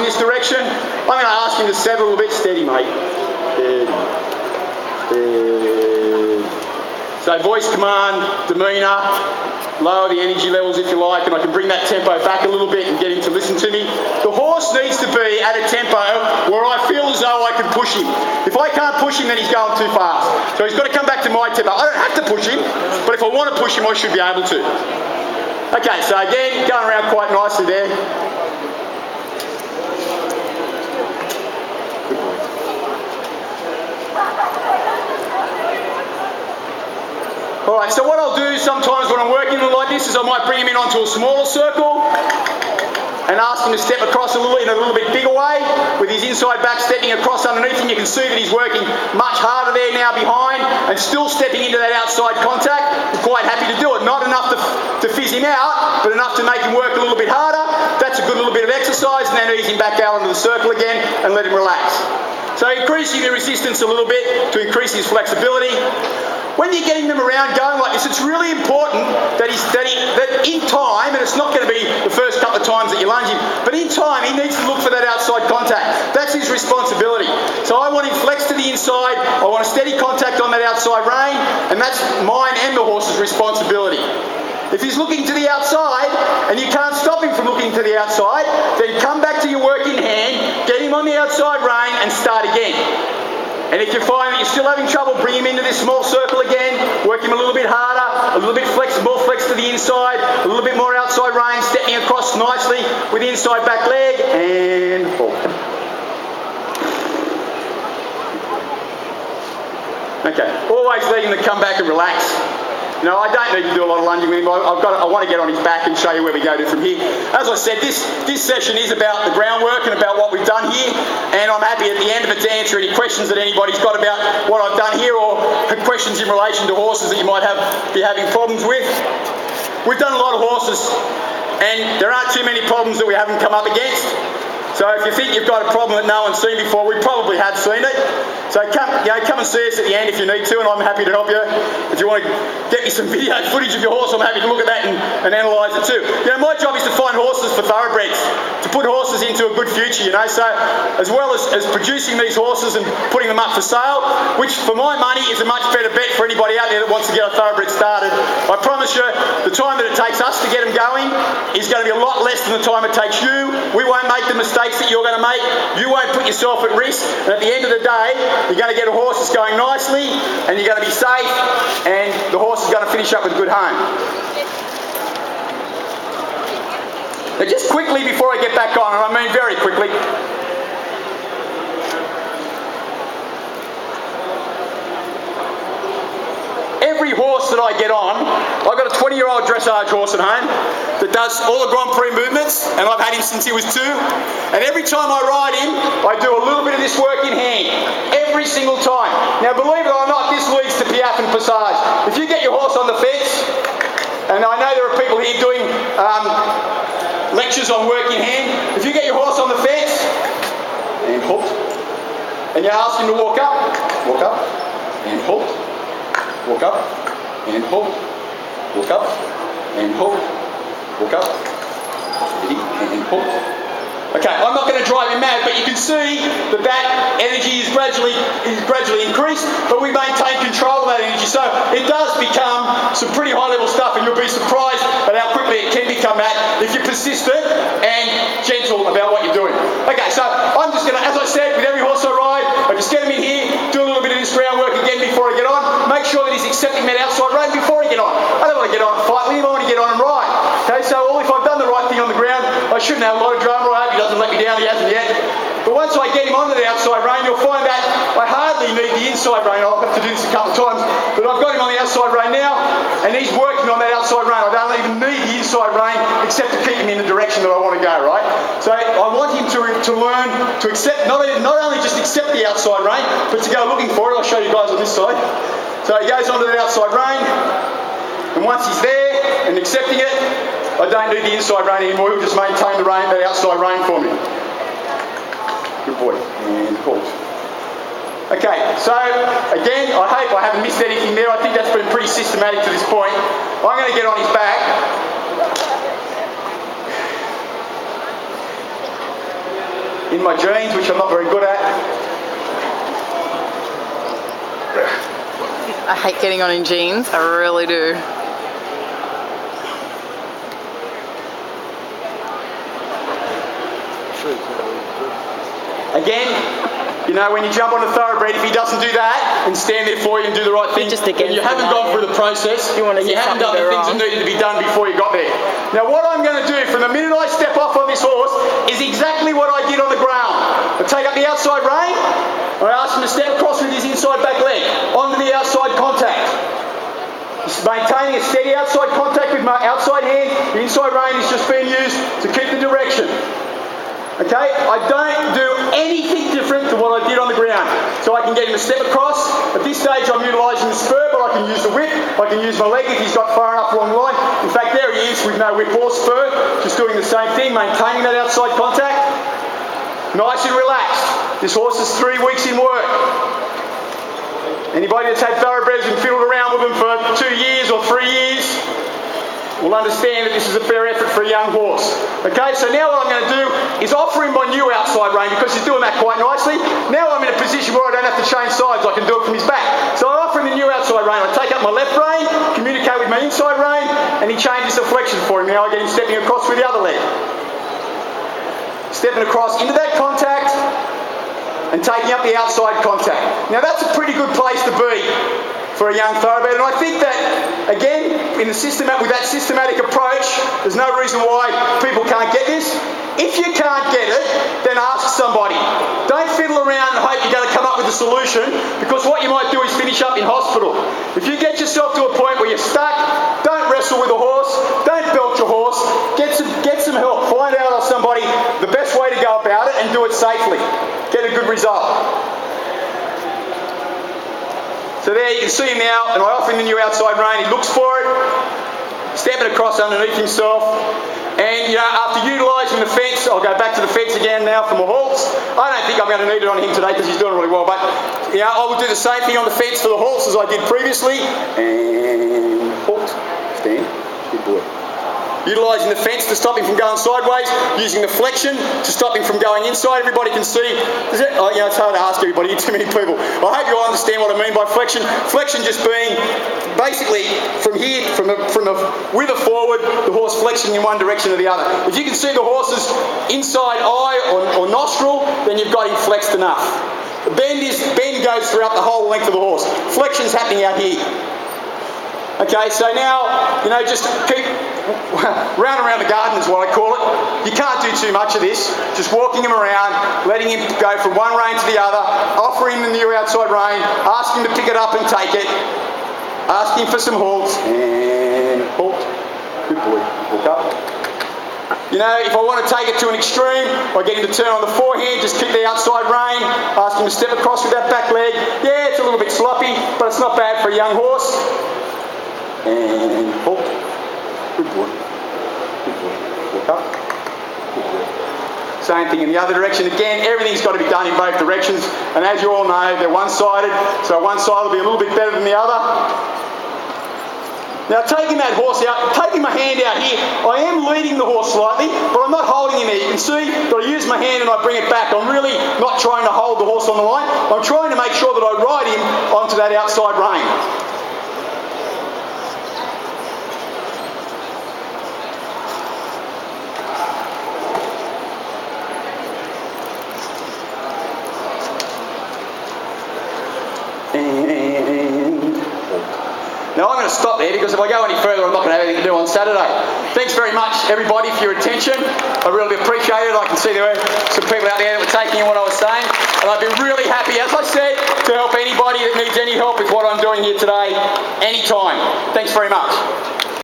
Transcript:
in this direction. I'm going to ask him to settle a little bit. Steady, mate. Steady. Steady. So voice command, demeanour, lower the energy levels if you like, and I can bring that tempo back a little bit and get him to listen to me. The horse needs to be at a tempo where I feel as though I can push him. If I can't push him, then he's going too fast. So he's got to come back to my tempo. I don't have to push him, but if I want to push him, I should be able to. Okay, so again, going around quite nicely there. Alright, so what I'll do sometimes when I'm working like this is I might bring him in onto a smaller circle and ask him to step across in a little bit bigger way with his inside back stepping across underneath, and you can see that he's working much harder there now behind and still stepping into that outside contact. I'm quite happy to do it. Not enough to fizz him out, but enough to make him work a little bit harder. That's a good little bit of exercise, and then ease him back out into the circle again and let him relax. So increasing the resistance a little bit to increase his flexibility. When you're getting them around going like this, it's really important that in time, and it's not going to be the first couple of times that you lunge him, but in time he needs to look for that outside contact. That's his responsibility. So I want him flexed to the inside, I want a steady contact on that outside rein, and that's mine and the horse's responsibility. If he's looking to the outside and you can't stop him from looking to the outside, then come back to your work in hand, get him on the outside rein and start again. And if you find that you're still having trouble, bring him into this small circle again, work him a little bit harder, a little bit flexible, flex to the inside, a little bit more outside rein, stepping across nicely with the inside back leg, and pull. Okay, always letting them come back and relax. You know, I don't need to do a lot of lunging with him. I want to get on his back and show you where we go to from here. As I said, this session is about the groundwork and about what we've done here, and I'm happy at the end of it to answer any questions that anybody's got about what I've done here, or questions in relation to horses that you might be having problems with. We've done a lot of horses, and there aren't too many problems that we haven't come up against. So if you think you've got a problem that no one's seen before, we probably have seen it. So come and see us at the end if you need to, and I'm happy to help you. If you want to get me some video footage of your horse, I'm happy to look at that and analyse it too. You know, my job is to find horses for thoroughbreds, to put horses into a good future, you know. So as well as producing these horses and putting them up for sale, which for my money is a much better bet for anybody out there that wants to get a thoroughbred started, I promise you the time that it takes us to get them going is going to be a lot less than the time it takes you. We won't make the mistakes that you're going to make. You won't put yourself at risk, and at the end of the day you're going to get a horse that's going nicely and you're going to be safe, and the horse is going to finish up with a good home. Now just quickly before I get back on, and I mean very quickly, every horse that I get on, I've got a 20-year-old dressage horse at home that does all the Grand Prix movements, and I've had him since he was 2. And every time I ride him, I do a little bit of this work in hand. Every single time. Now, believe it or not, this leads to piaffe and passage. If you get your horse on the fence, and I know there are people here doing lectures on work in hand, if you get your horse on the fence, and hooked, and you ask him to walk up, and hooked, walk up, and hooked, walk up, and hooked, walk up, and hooked. Okay, I'm not going to drive him mad, but you can see that energy is gradually increased, but we maintain control of that energy. So it does become some pretty high-level stuff, and you'll be surprised at how quickly it can become that if you're persistent and gentle about what you're doing. Okay, so I'm just going to, as I said, with every horse I ride, I just get him in here, do a little bit of this groundwork again before I get on, make sure that he's accepting that outside rein before I get on. I don't want to get on and fight with him, I want to get on and ride. Okay, so if I've done the right thing on the ground, I shouldn't have a lot of drama. I hope he doesn't let me down, he hasn't yet. But once I get him onto the outside rein, you'll find that I hardly need the inside rein. I'll have to do this a couple of times, but I've got him on the outside rein now, and he's working on that outside rein. I don't even need the inside rein except to keep him in the direction that I want to go, right? So I want him to learn to accept, not only just accept the outside rein, but to go looking for it. I'll show you guys on this side. So he goes onto the outside rein, and once he's there and accepting it, I don't need the inside rein anymore. He'll just maintain the rein, that outside rein for me. Good boy. And pulled. Okay, so again, I hope I haven't missed anything there. I think that's been pretty systematic to this point. I'm going to get on his back. in my jeans, which I'm not very good at. I hate getting on in jeans, I really do. Again, you know, when you jump on a thoroughbred, if he doesn't do that and stand there for you and do the right thing, then you haven't gone through the process, and you haven't done the things that needed to be done before you got there. Now, what I'm going to do from the minute I step off on this horse is exactly what I did on the ground. I take up the outside rein, and I ask him to step across with his inside back leg onto the outside contact. Just maintaining a steady outside contact with my outside hand. The inside rein is just being used to keep the direction. Okay, I don't do anything different to what I did on the ground. So I can get him to step across. At this stage I'm utilising the spur, but I can use the whip. I can use my leg if he's got far enough along the line. In fact, there he is with no whip or spur, just doing the same thing, maintaining that outside contact. Nice and relaxed. This horse is 3 weeks in work. Anybody that's had thoroughbreds and fiddled around with them for 2 years or 3 years will understand that this is a fair effort for a young horse. Okay, so now what I'm going to do is offer him my new outside rein because he's doing that quite nicely. Now I'm in a position where I don't have to change sides, I can do it from his back. So I offer him the new outside rein. I take up my left rein, communicate with my inside rein, and he changes the flexion for him. Now I get him stepping across with the other leg. Stepping across into that contact and taking up the outside contact. Now that's a pretty good place to be for a young thoroughbred, and I think that, again, with that systematic approach, there's no reason why people can't get this. If you can't get it, then ask somebody. Don't fiddle around and hope you're going to come up with a solution, because what you might do is finish up in hospital. If you get yourself to a point where you're stuck, don't wrestle with a horse, don't belt your horse, get some help. Find out of somebody the best way to go about it and do it safely. Get a good result. So there you can see him now, and I offer him the new outside rein. He looks for it, stepping across underneath himself. And, you know, after utilising the fence, I'll go back to the fence again now for my halts. I don't think I'm going to need it on him today because he's doing really well, but, you know, I will do the same thing on the fence for the halts as I did previously. And halt, stand, good boy. Utilising the fence to stop him from going sideways, using the flexion to stop him from going inside. Everybody can see. You know, it's hard to ask everybody, too many people. I hope you all understand what I mean by flexion. Flexion just being basically from here, from the wither forward, the horse flexing in one direction or the other. If you can see the horse's inside eye or nostril, then you've got him flexed enough. The bend goes throughout the whole length of the horse. Flexion's happening out here. Okay, so now, you know, just keep round and around the garden is what I call it. You can't do too much of this. Just walking him around, letting him go from one rein to the other, offering him the new outside rein, asking him to pick it up and take it, asking for some halts, and halt. Good boy. Walk up. You know, if I want to take it to an extreme, I get him to turn on the forehand, just kick the outside rein, ask him to step across with that back leg. Yeah, it's a little bit sloppy, but it's not bad for a young horse. And halt. Good boy. Good boy. Walk up. Good boy. Same thing in the other direction. Again, everything's got to be done in both directions. And as you all know, they're one-sided, so one side will be a little bit better than the other. Now, taking that horse out, taking my hand out here, I am leading the horse slightly, but I'm not holding him there. You can see that I use my hand and I bring it back. I'm really not trying to hold the horse on the line. I'm trying to make sure that I ride him onto that outside rein. Now I'm going to stop there because if I go any further I'm not going to have anything to do on Saturday. Thanks very much everybody for your attention. I really appreciate it. I can see there were some people out there that were taking in what I was saying, and I'd be really happy, as I said, to help anybody that needs any help with what I'm doing here today, anytime. Thanks very much.